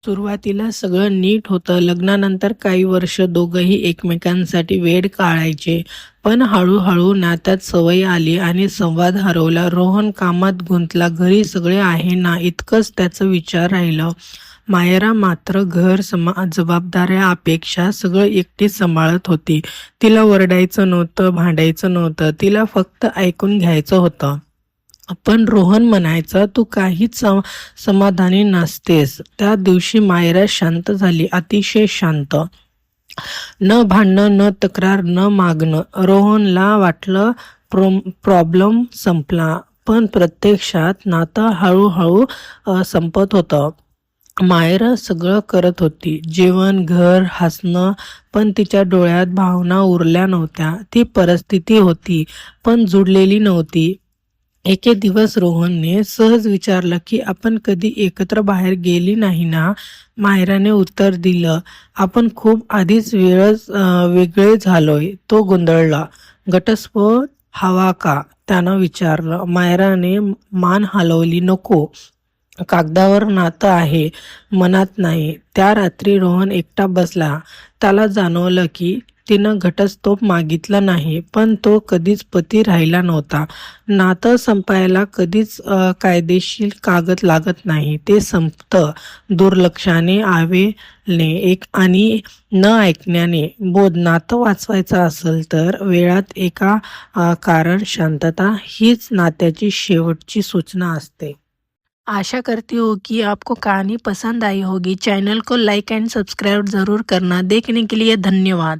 सुरुवातीला सगळं नीट होतं. लग्नानंतर काही वर्ष दोघंही एकमेकांसाठी वेळ काढायचे. पण हळूहळू नात्यात सवय आली आणि संवाद हरवला. रोहन कामात गुंतला. घरी सगळे आहे ना इतकंच त्याचं विचार राहिलं. मायरा मात्र घर, जबाबदाऱ्या, अपेक्षा सगळं एकटीच सांभाळत होती. तिला ओरडायचं नव्हतं, भांडायचं नव्हतं. तिला फक्त ऐकून घ्यायचं होतं. पण रोहन म्हणायचा, "तू काहीच समाधानी नसतेस." त्या दिवशी मायरा शांत झाली, अतिशय शांत. न भांडणं, न तक्रार, न मागणं. रोहनला वाटलं प्रॉब्लेम संपला, पण प्रत्यक्षात नातं हळूहळू संपत होतं. मायरा सगळं करत होती, जेवण, घर, हसणं, पण तिच्या डोळ्यात भावना उरल्या नव्हत्या. ती परिस्थिती होती, पण जुडलेली नव्हती. एके दिवस रोहनने सहज विचारलं की आपण कधी एकत्र बाहेर गेली नाही ना? मायराने उत्तर दिलं, आपण खूप आधीच वेगळे झालोय. तो गोंधळला. घटस्फोट हवा का? त्यानं विचारलं. मायराने मान हलवली. नको. कागदावर नातं आहे, मनात नाही. त्या रात्री रोहन एकटा बसला. त्याला जाणवलं की तिनं घटस्फोट मागितला नाही, पण तो कधीच पती राहिला नव्हता. नातं संपायला कधीच कायदेशीर कागद लागत नाही. ते संपतं दुर्लक्षाने, आवेने आणि न ऐकण्याने. नातं वाचवायचं असेल तर वेळात एका कारण शांतता हीच नात्याची शेवटची सूचना असते. आशा करती हूँ कि आपको कहानी पसंद आई होगी। चैनल को लाइक एंड सब्सक्राइब ज़रूर करना। देखने के लिए धन्यवाद।